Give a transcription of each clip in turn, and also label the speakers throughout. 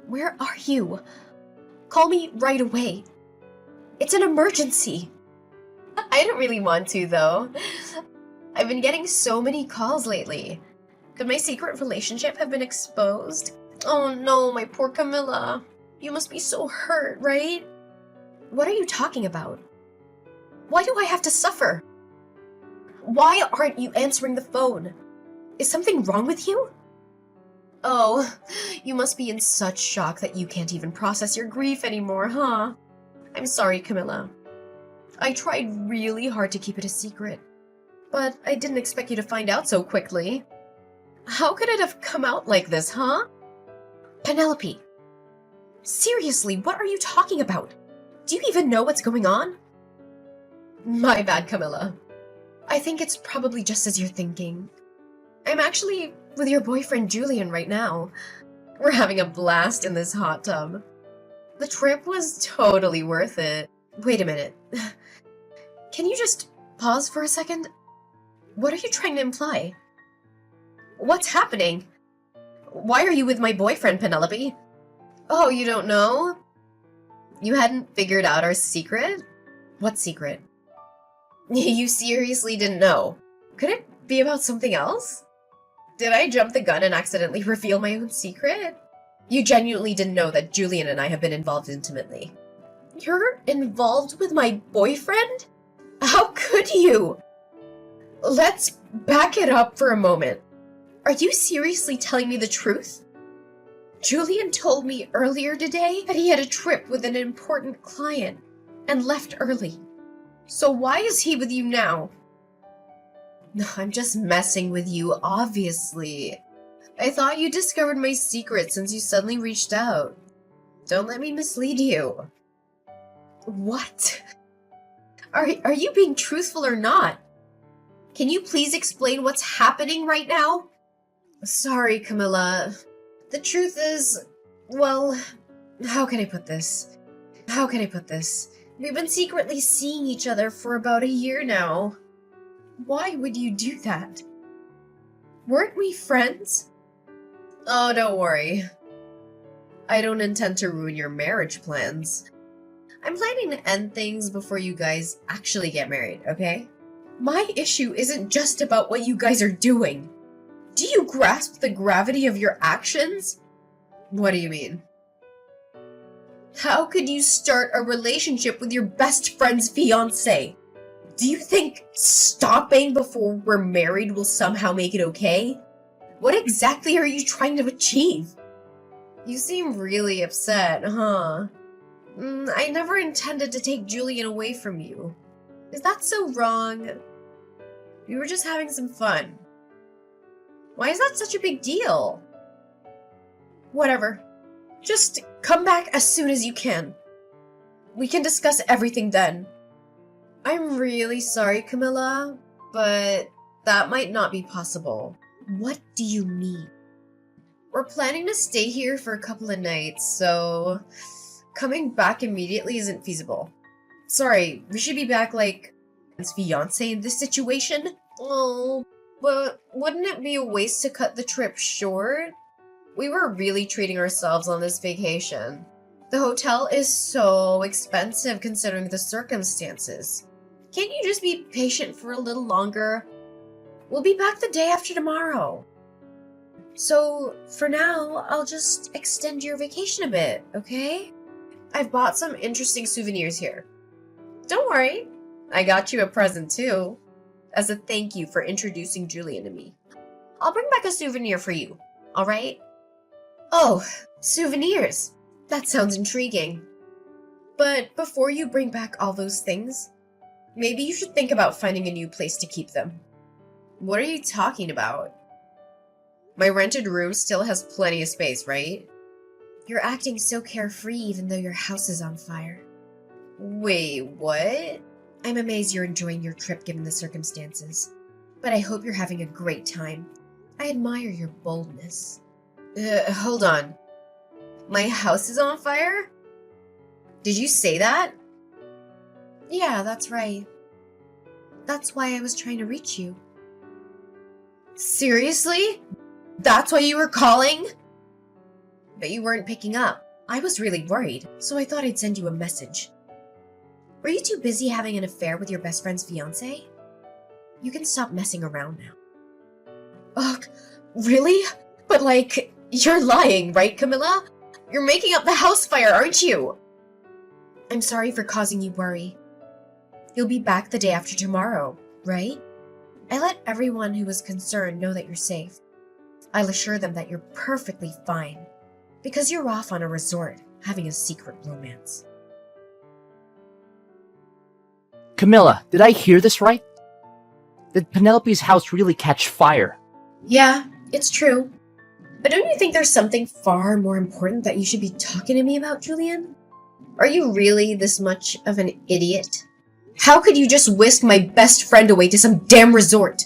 Speaker 1: Where are you? Call me right away. It's an emergency. I don't really want to, though. I've been getting so many calls lately. Could my secret relationship have been exposed? Oh no, my poor Camilla. You must be so hurt, right? What are you talking about? Why do I have to suffer? Why aren't you answering the phone? Is something wrong with you? Oh, you must be in such shock that you can't even process your grief anymore, huh? I'm sorry, Camilla. I tried really hard to keep it a secret, but I didn't expect you to find out so quickly. How could it have come out like this, huh? Penelope, seriously, what are you talking about? Do you even know what's going on? My bad, Camilla. I think it's probably just as you're thinking. I'm actually with your boyfriend Julian right now. We're having a blast in this hot tub. The trip was totally worth it. Wait a minute. Can you just pause for a second? What are you trying to imply? What's happening? Why are you with my boyfriend, Penelope? Oh, you don't know? You hadn't figured out our secret? What secret? You seriously didn't know? Could it be about something else? Did I jump the gun and accidentally reveal my own secret? You genuinely didn't know that Julian and I have been involved intimately. You're involved with my boyfriend? How could you? Let's back it up for a moment. Are you seriously telling me the truth? Julian told me earlier today that he had a trip with an important client and left early. So why is he with you now? No, I'm just messing with you, obviously. I thought you discovered my secret since you suddenly reached out. Don't let me mislead you. What? Are you being truthful or not? Can you please explain what's happening right now? Sorry, Camilla. The truth is, well, how can I put this? We've been secretly seeing each other for about a year now. Why would you do that? Weren't we friends? Oh, don't worry. I don't intend to ruin your marriage plans. I'm planning to end things before you guys actually get married, okay? My issue isn't just about what you guys are doing. Do you grasp the gravity of your actions? What do you mean? How could you start a relationship with your best friend's fiancé? Do you think stopping before we're married will somehow make it okay? What exactly are you trying to achieve? You seem really upset, huh? I never intended to take Julian away from you. Is that so wrong? We were just having some fun. Why is that such a big deal? Whatever. Just come back as soon as you can. We can discuss everything then. I'm really sorry, Camilla, but that might not be possible. What do you mean? We're planning to stay here for a couple of nights, so coming back immediately isn't feasible. Sorry, we should be back like his fiancé in this situation? Oh, but wouldn't it be a waste to cut the trip short? We were really treating ourselves on this vacation. The hotel is so expensive considering the circumstances. Can't you just be patient for a little longer? We'll be back the day after tomorrow. So, for now, I'll just extend your vacation a bit, okay? I've bought some interesting souvenirs here. Don't worry, I got you a present too, as a thank you for introducing Julian to me. I'll bring back a souvenir for you, alright? Oh, souvenirs! That sounds intriguing. But before you bring back all those things, maybe you should think about finding a new place to keep them. What are you talking about? My rented room still has plenty of space, right? You're acting so carefree even though your house is on fire. Wait, what? I'm amazed you're enjoying your trip given the circumstances. But I hope you're having a great time. I admire your boldness. Hold on. My house is on fire? Did you say that? Yeah, that's right. That's why I was trying to reach you. Seriously? That's why you were calling? But you weren't picking up. I was really worried, so I thought I'd send you a message. Were you too busy having an affair with your best friend's fiancé? You can stop messing around now. Ugh, really? But you're lying, right, Camilla? You're making up the house fire, aren't you? I'm sorry for causing you worry. You'll be back the day after tomorrow, right? I let everyone who was concerned know that you're safe. I'll assure them that you're perfectly fine, because you're off on a resort having a secret romance.
Speaker 2: Camilla, did I hear this right? Did Penelope's house really catch fire?
Speaker 1: Yeah, it's true. But don't you think there's something far more important that you should be talking to me about, Julian? Are you really this much of an idiot? How could you just whisk my best friend away to some damn resort?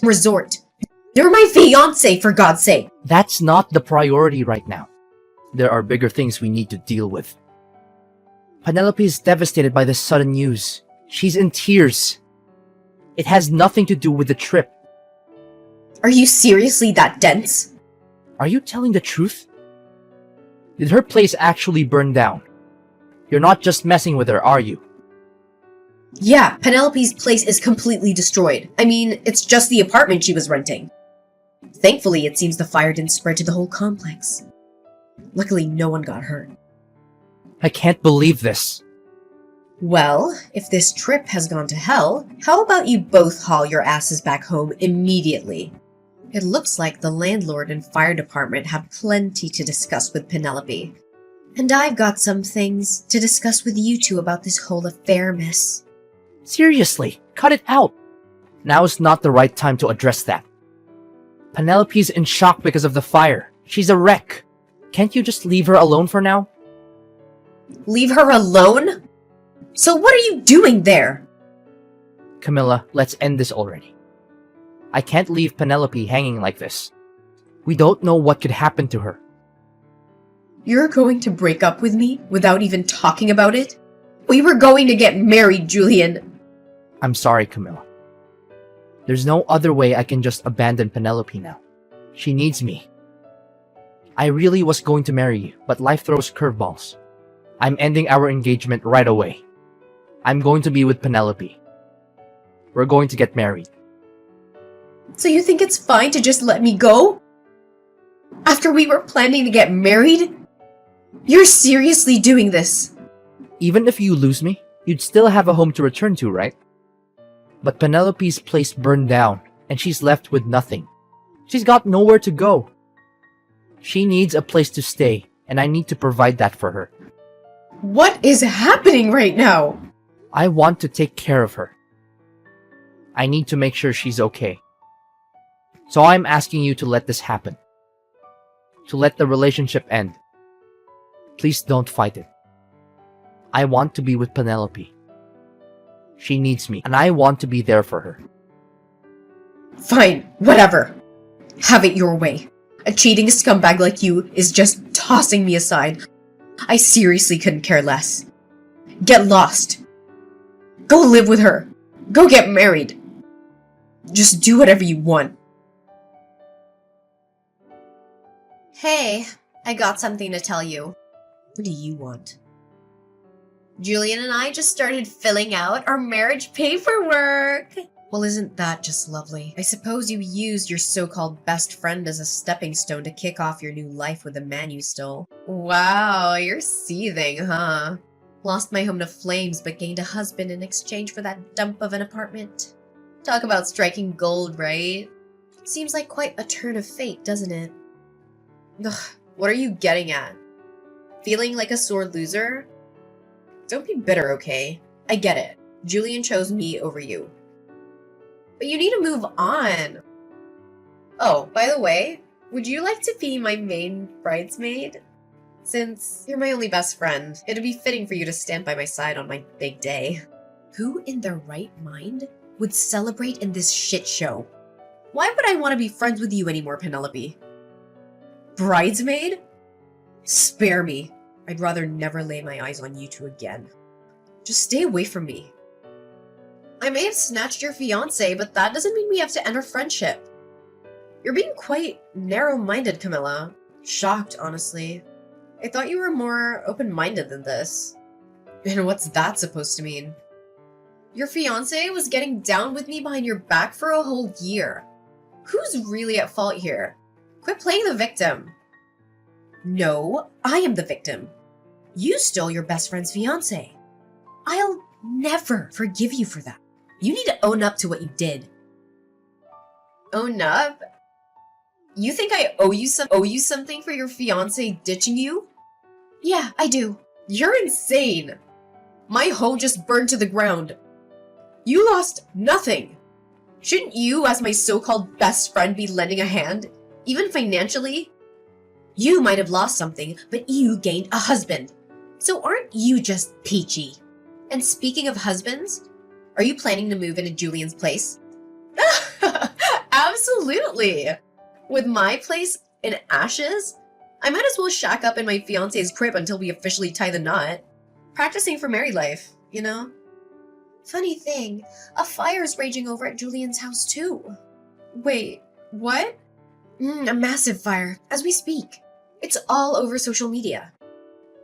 Speaker 1: You're my fiancé, for God's sake!
Speaker 2: That's not the priority right now. There are bigger things we need to deal with. Penelope is devastated by this sudden news. She's in tears. It has nothing to do with the trip.
Speaker 1: Are you seriously that dense?
Speaker 2: Are you telling the truth? Did her place actually burn down? You're not just messing with her, are you?
Speaker 1: Yeah, Penelope's place is completely destroyed. I mean, it's just the apartment she was renting. Thankfully, it seems the fire didn't spread to the whole complex. Luckily, no one got hurt.
Speaker 2: I can't believe this.
Speaker 1: Well, if this trip has gone to hell, how about you both haul your asses back home immediately? It looks like the landlord and fire department have plenty to discuss with Penelope. And I've got some things to discuss with you two about this whole affair, miss.
Speaker 2: Seriously, cut it out. Now is not the right time to address that. Penelope's in shock because of the fire. She's a wreck. Can't you just leave her alone for now?
Speaker 1: Leave her alone? So what are you doing there?
Speaker 2: Camilla, let's end this already. I can't leave Penelope hanging like this. We don't know what could happen to her.
Speaker 1: You're going to break up with me without even talking about it? We were going to get married, Julian.
Speaker 2: I'm sorry, Camilla. There's no other way I can just abandon Penelope now. She needs me. I really was going to marry you, but life throws curveballs. I'm ending our engagement right away. I'm going to be with Penelope. We're going to get married.
Speaker 1: So you think it's fine to just let me go? After we were planning to get married? You're seriously doing this?
Speaker 2: Even if you lose me, you'd still have a home to return to, right? But Penelope's place burned down, and she's left with nothing. She's got nowhere to go. She needs a place to stay, and I need to provide that for her.
Speaker 1: What is happening right now?
Speaker 2: I want to take care of her. I need to make sure she's okay. So I'm asking you to let this happen. To let the relationship end. Please don't fight it. I want to be with Penelope. She needs me, and I want to be there for her.
Speaker 1: Fine, whatever. Have it your way. A cheating scumbag like you is just tossing me aside. I seriously couldn't care less. Get lost. Go live with her. Go get married. Just do whatever you want. Hey, I got something to tell you. What do you want? Julian and I just started filling out our marriage paperwork. Well, isn't that just lovely? I suppose you used your so-called best friend as a stepping stone to kick off your new life with the man you stole. Wow, you're seething, huh? Lost my home to flames but gained a husband in exchange for that dump of an apartment. Talk about striking gold, right? Seems like quite a turn of fate, doesn't it? Ugh, what are you getting at? Feeling like a sore loser? Don't be bitter, okay? I get it. Julian chose me over you. But you need to move on. Oh, by the way, would you like to be my main bridesmaid? Since you're my only best friend, it'd be fitting for you to stand by my side on my big day. Who in their right mind would celebrate in this shit show? Why would I want to be friends with you anymore, Penelope? Bridesmaid? Spare me. I'd rather never lay my eyes on you two again. Just stay away from me. I may have snatched your fiancé, but that doesn't mean we have to end our friendship. You're being quite narrow-minded, Camilla. Shocked, honestly. I thought you were more open-minded than this. And what's that supposed to mean? Your fiancé was getting down with me behind your back for a whole year. Who's really at fault here? Quit playing the victim. No, I am the victim. You stole your best friend's fiancé. I'll never forgive you for that. You need to own up to what you did. Own up? You think I owe you something for your fiancé ditching you? Yeah, I do. You're insane. My home just burned to the ground. You lost nothing. Shouldn't you, as my so-called best friend, be lending a hand, even financially? You might have lost something, but you gained a husband. So aren't you just peachy? And speaking of husbands, are you planning to move into Julian's place? Absolutely! With my place in ashes, I might as well shack up in my fiancé's crib until we officially tie the knot. Practicing for married life, you know? Funny thing, a fire's raging over at Julian's house too. Wait, what? A massive fire, as we speak. It's all over social media.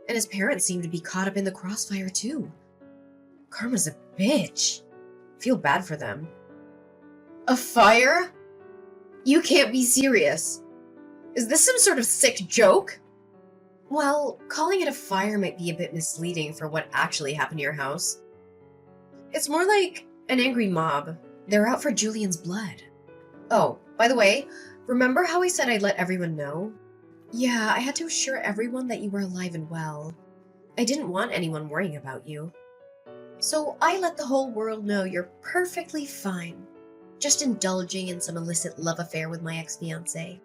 Speaker 1: And his parents seem to be caught up in the crossfire too. Karma's a bitch. Feel bad for them. A fire? You can't be serious. Is this some sort of sick joke? Well, calling it a fire might be a bit misleading for what actually happened to your house. It's more like an angry mob. They're out for Julian's blood. Oh, by the way, remember how I said I'd let everyone know? Yeah, I had to assure everyone that you were alive and well. I didn't want anyone worrying about you. So I let the whole world know you're perfectly fine. Just indulging in some illicit love affair with my ex-fiancé.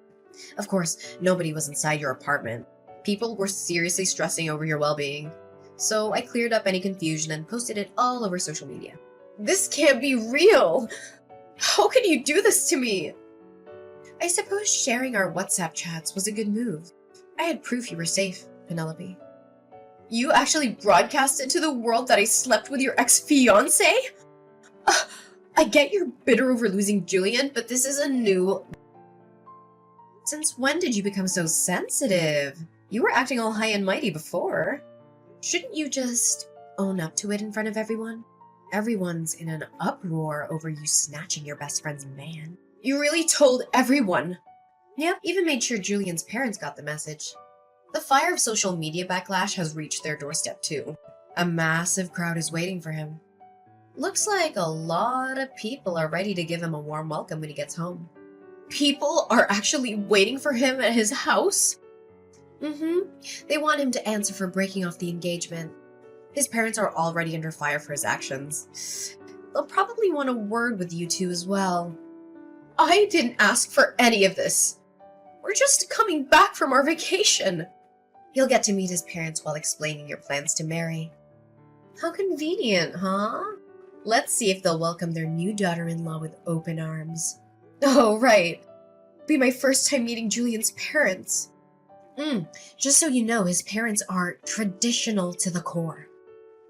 Speaker 1: Of course, nobody was inside your apartment. People were seriously stressing over your well-being. So I cleared up any confusion and posted it all over social media. This can't be real! How could you do this to me? I suppose sharing our WhatsApp chats was a good move. I had proof you were safe, Penelope. You actually broadcasted to the world that I slept with your ex-fiancé? I get you're bitter over losing Julian, but this is a new... Since when did you become so sensitive? You were acting all high and mighty before. Shouldn't you just own up to it in front of everyone? Everyone's in an uproar over you snatching your best friend's man. You really told everyone? Yep, even made sure Julian's parents got the message. The fire of social media backlash has reached their doorstep too. A massive crowd is waiting for him. Looks like a lot of people are ready to give him a warm welcome when he gets home. People are actually waiting for him at his house? They want him to answer for breaking off the engagement. His parents are already under fire for his actions. They'll probably want a word with you two as well. I didn't ask for any of this. We're just coming back from our vacation. He'll get to meet his parents while explaining your plans to marry. How convenient, huh? Let's see if they'll welcome their new daughter-in-law with open arms. Oh, right. Be my first time meeting Julian's parents. Just so you know, his parents are traditional to the core.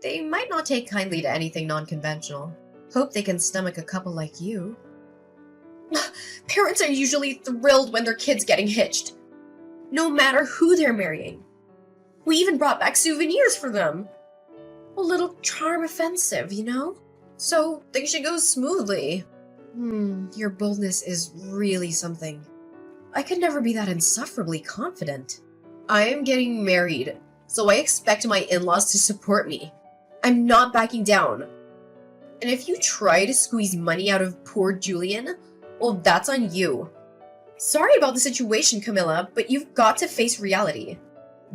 Speaker 1: They might not take kindly to anything non-conventional. Hope they can stomach a couple like you. Parents are usually thrilled when their kid's getting hitched. No matter who they're marrying. We even brought back souvenirs for them. A little charm offensive, you know? So things should go smoothly. Your boldness is really something. I could never be that insufferably confident. I am getting married, so I expect my in-laws to support me. I'm not backing down. And if you try to squeeze money out of poor Julian, well, that's on you. Sorry about the situation, Camilla, but you've got to face reality.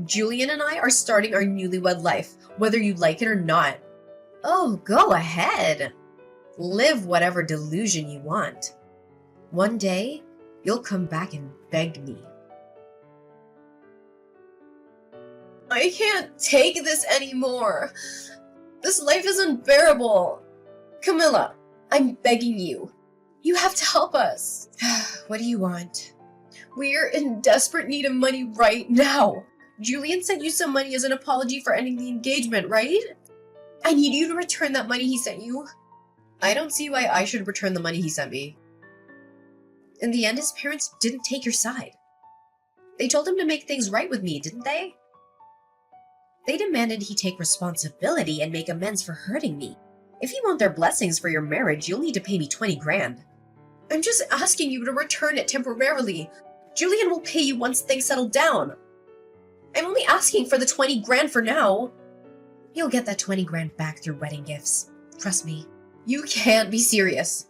Speaker 1: Julian and I are starting our newlywed life, whether you like it or not. Oh, go ahead. Live whatever delusion you want. One day, you'll come back and beg me. I can't take this anymore. This life is unbearable. Camilla, I'm begging you. You have to help us. What do you want? We're in desperate need of money right now. Julian sent you some money as an apology for ending the engagement, right? I need you to return that money he sent you. I don't see why I should return the money he sent me. In the end, his parents didn't take your side. They told him to make things right with me, didn't they? They demanded he take responsibility and make amends for hurting me. If you want their blessings for your marriage, you'll need to pay me 20 grand. I'm just asking you to return it temporarily. Julian will pay you once things settle down. I'm only asking for the 20 grand for now. You'll get that 20 grand back through wedding gifts. Trust me. You can't be serious.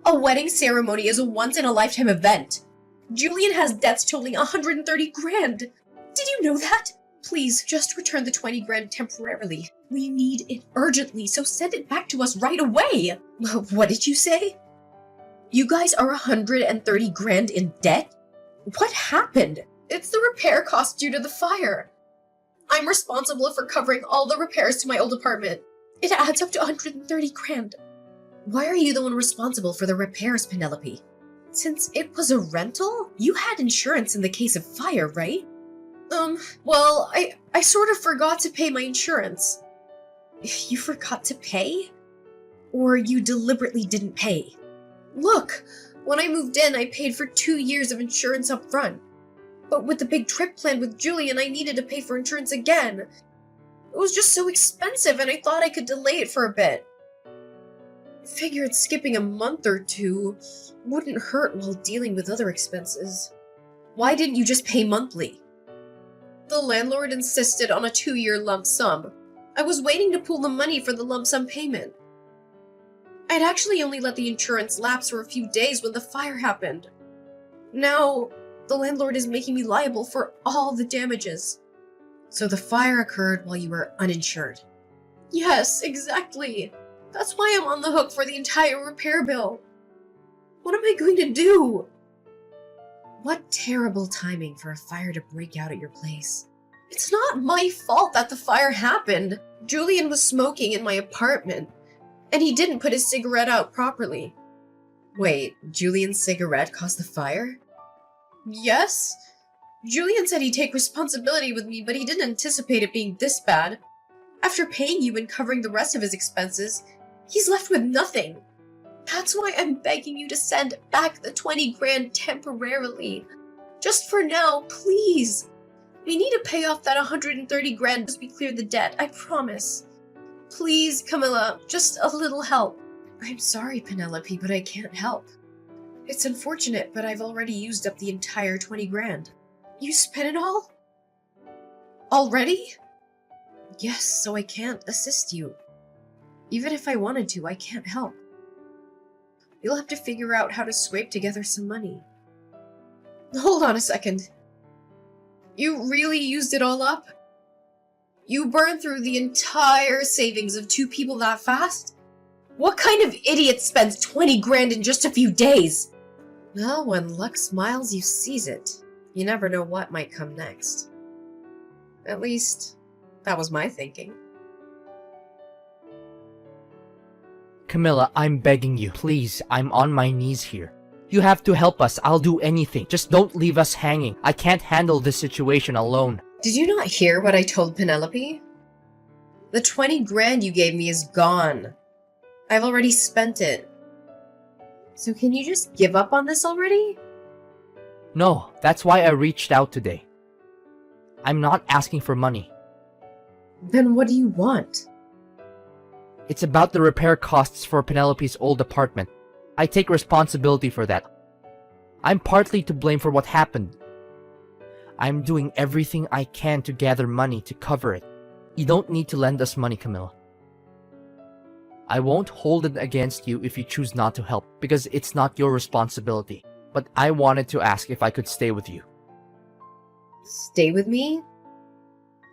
Speaker 1: A wedding ceremony is a once-in-a-lifetime event. Julian has debts totaling 130 grand. Did you know that? Please, just return the 20 grand temporarily. We need it urgently, so send it back to us right away. What did you say? You guys are 130 grand in debt? What happened? It's the repair costs due to the fire. I'm responsible for covering all the repairs to my old apartment. It adds up to 130 grand. Why are you the one responsible for the repairs, Penelope? Since it was a rental, you had insurance in the case of fire, right? Well, I sort of forgot to pay my insurance. You forgot to pay? Or you deliberately didn't pay? Look, when I moved in, I paid for 2 years of insurance up front. But with the big trip planned with Julian, I needed to pay for insurance again. It was just so expensive, and I thought I could delay it for a bit. I figured skipping a month or two wouldn't hurt while dealing with other expenses. Why didn't you just pay monthly? The landlord insisted on a 2-year lump sum. I was waiting to pool the money for the lump sum payment. I'd actually only let the insurance lapse for a few days when the fire happened. Now, the landlord is making me liable for all the damages. So the fire occurred while you were uninsured. Yes, exactly. That's why I'm on the hook for the entire repair bill. What am I going to do? What terrible timing for a fire to break out at your place. It's not my fault that the fire happened. Julian was smoking in my apartment, and he didn't put his cigarette out properly. Wait, Julian's cigarette caused the fire? Yes. Julian said he'd take responsibility with me, but he didn't anticipate it being this bad. After paying you and covering the rest of his expenses, he's left with nothing. That's why I'm begging you to send back the 20 grand temporarily. Just for now, please. We need to pay off that 130 grand as we clear the debt, I promise. Please, Camilla, just a little help. I'm sorry, Penelope, but I can't help. It's unfortunate, but I've already used up the entire 20 grand. You spent it all? Already? Yes, so I can't assist you. Even if I wanted to, I can't help. You'll have to figure out how to scrape together some money. Hold on a second. You really used it all up? You burned through the entire savings of 2 people that fast? What kind of idiot spends 20 grand in just a few days? Well, when luck smiles, you seize it. You never know what might come next. At least, that was my thinking.
Speaker 2: Camilla, I'm begging you. Please, I'm on my knees here. You have to help us. I'll do anything. Just don't leave us hanging. I can't handle this situation alone.
Speaker 1: Did you not hear what I told Penelope? The 20 grand you gave me is gone. I've already spent it. So can you just give up on this already?
Speaker 2: No, that's why I reached out today. I'm not asking for money.
Speaker 1: Then what do you want?
Speaker 2: It's about the repair costs for Penelope's old apartment. I take responsibility for that. I'm partly to blame for what happened. I'm doing everything I can to gather money to cover it. You don't need to lend us money, Camilla. I won't hold it against you if you choose not to help, because it's not your responsibility. But I wanted to ask if I could stay with you.
Speaker 1: Stay with me?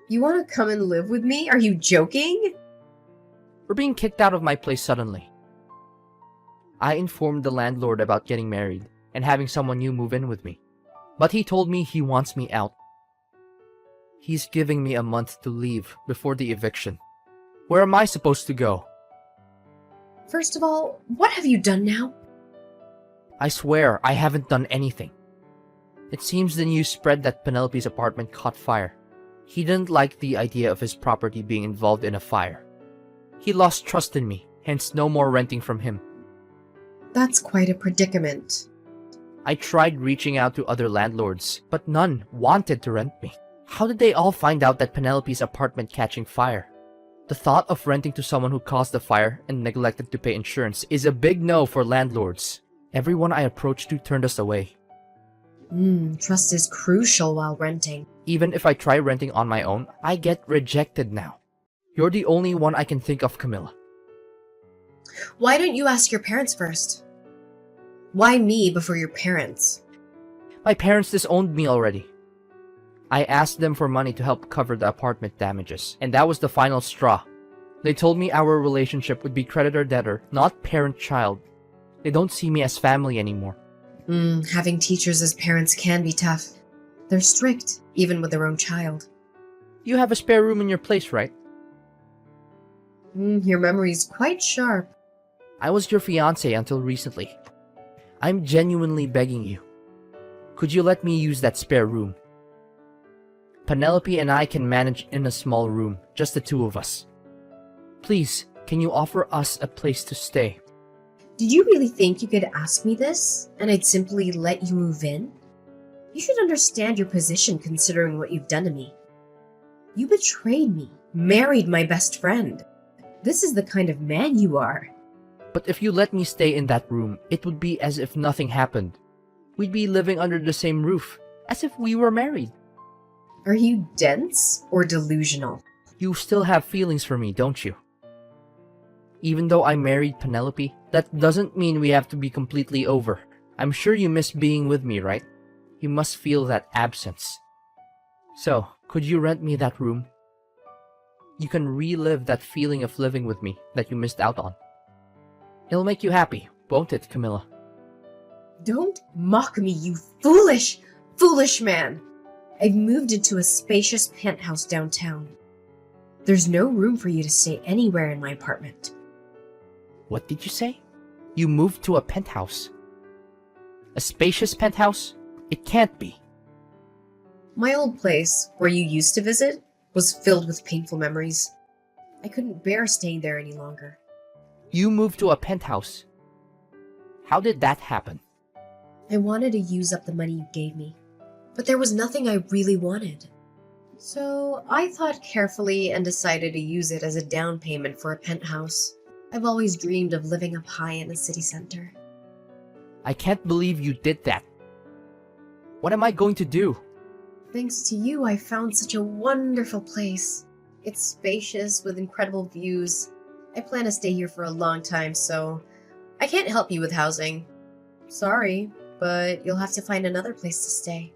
Speaker 1: You want to come and live with me? Are you joking?
Speaker 2: We're being kicked out of my place suddenly. I informed the landlord about getting married and having someone new move in with me. But he told me he wants me out. He's giving me a month to leave before the eviction. Where am I supposed to go?
Speaker 1: First of all, what have you done now?
Speaker 2: I swear, I haven't done anything. It seems the news spread that Penelope's apartment caught fire. He didn't like the idea of his property being involved in a fire. He lost trust in me, hence no more renting from him.
Speaker 1: That's quite a predicament.
Speaker 2: I tried reaching out to other landlords, but none wanted to rent me. How did they all find out that Penelope's apartment catching fire? The thought of renting to someone who caused the fire and neglected to pay insurance is a big no for landlords. Everyone I approached to turned us away.
Speaker 1: Trust is crucial while renting.
Speaker 2: Even if I try renting on my own, I get rejected now. You're the only one I can think of, Camilla.
Speaker 1: Why don't you ask your parents first? Why me before your parents?
Speaker 2: My parents disowned me already. I asked them for money to help cover the apartment damages, and that was the final straw. They told me our relationship would be creditor-debtor, not parent-child. They don't see me as family anymore.
Speaker 1: Having teachers as parents can be tough. They're strict, even with their own child.
Speaker 2: You have a spare room in your place, right?
Speaker 1: Your memory's quite sharp.
Speaker 2: I was your fiancé until recently. I'm genuinely begging you. Could you let me use that spare room? Penelope and I can manage in a small room, just the two of us. Please, can you offer us a place to stay?
Speaker 1: Did you really think you could ask me this, and I'd simply let you move in? You should understand your position considering what you've done to me. You betrayed me, married my best friend. This is the kind of man you are.
Speaker 2: But if you let me stay in that room, it would be as if nothing happened. We'd be living under the same roof, as if we were married.
Speaker 1: Are you dense or delusional?
Speaker 2: You still have feelings for me, don't you? Even though I married Penelope, that doesn't mean we have to be completely over. I'm sure you miss being with me, right? You must feel that absence. So, could you rent me that room? You can relive that feeling of living with me that you missed out on. It'll make you happy, won't it, Camilla?
Speaker 1: Don't mock me, you foolish, foolish man. I've moved into a spacious penthouse downtown. There's no room for you to stay anywhere in my apartment.
Speaker 2: What did you say? You moved to a penthouse? A spacious penthouse? It can't be.
Speaker 1: My old place, where you used to visit, was filled with painful memories. I couldn't bear staying there any longer.
Speaker 2: You moved to a penthouse? How did that happen?
Speaker 1: I wanted to use up the money you gave me, but there was nothing I really wanted. So I thought carefully and decided to use it as a down payment for a penthouse. I've always dreamed of living up high in the city center.
Speaker 2: I can't believe you did that. What am I going to do?
Speaker 1: Thanks to you, I found such a wonderful place. It's spacious with incredible views. I plan to stay here for a long time, so I can't help you with housing. Sorry, but you'll have to find another place to stay.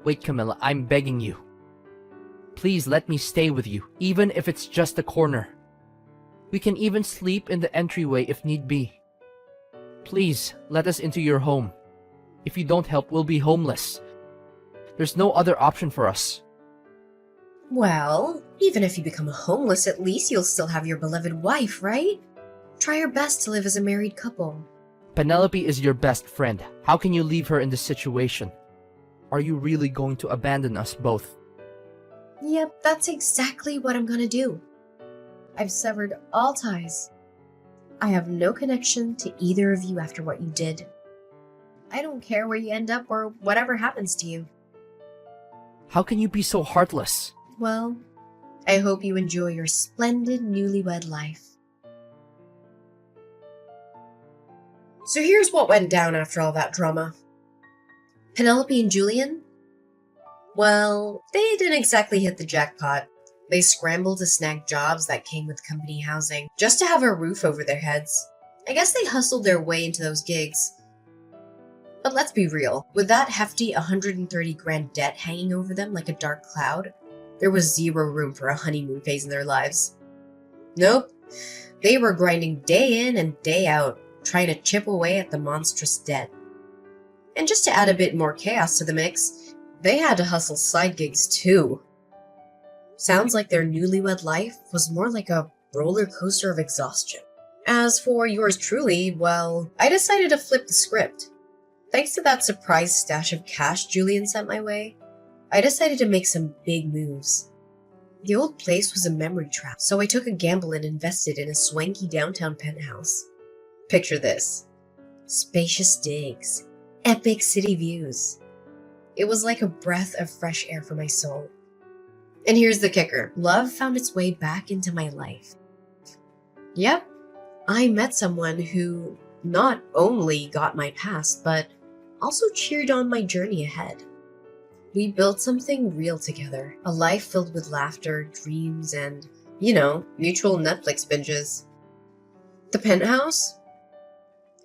Speaker 2: Wait, Camilla, I'm begging you. Please let me stay with you, even if it's just a corner. We can even sleep in the entryway if need be. Please, let us into your home. If you don't help, we'll be homeless. There's no other option for us.
Speaker 1: Well, even if you become homeless, at least you'll still have your beloved wife, right? Try your best to live as a married couple.
Speaker 2: Penelope is your best friend. How can you leave her in this situation? Are you really going to abandon us both?
Speaker 1: Yep, that's exactly what I'm gonna do. I've severed all ties. I have no connection to either of you after what you did. I don't care where you end up or whatever happens to you.
Speaker 2: How can you be so heartless?
Speaker 1: Well, I hope you enjoy your splendid newlywed life. So here's what went down after all that drama. Penelope and Julian? Well, they didn't exactly hit the jackpot. They scrambled to snag jobs that came with company housing, just to have a roof over their heads. I guess they hustled their way into those gigs. But let's be real, with that hefty 130 grand debt hanging over them like a dark cloud, there was zero room for a honeymoon phase in their lives. Nope, they were grinding day in and day out, trying to chip away at the monstrous debt. And just to add a bit more chaos to the mix, they had to hustle side gigs too. Sounds like their newlywed life was more like a roller coaster of exhaustion. As for yours truly, well, I decided to flip the script. Thanks to that surprise stash of cash Julian sent my way, I decided to make some big moves. The old place was a memory trap, so I took a gamble and invested in a swanky downtown penthouse. Picture this. Spacious digs, epic city views. It was like a breath of fresh air for my soul. And here's the kicker. Love found its way back into my life. Yep, I met someone who not only got my past, but also cheered on my journey ahead. We built something real together, a life filled with laughter, dreams, and, mutual Netflix binges. The penthouse?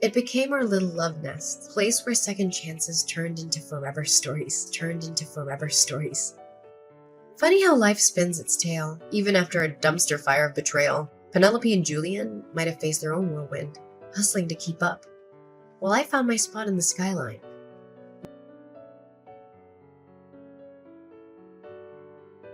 Speaker 1: It became our little love nest, a place where second chances turned into forever stories. Funny how life spins its tale, even after a dumpster fire of betrayal. Penelope and Julian might have faced their own whirlwind, hustling to keep up, while I found my spot in the skyline.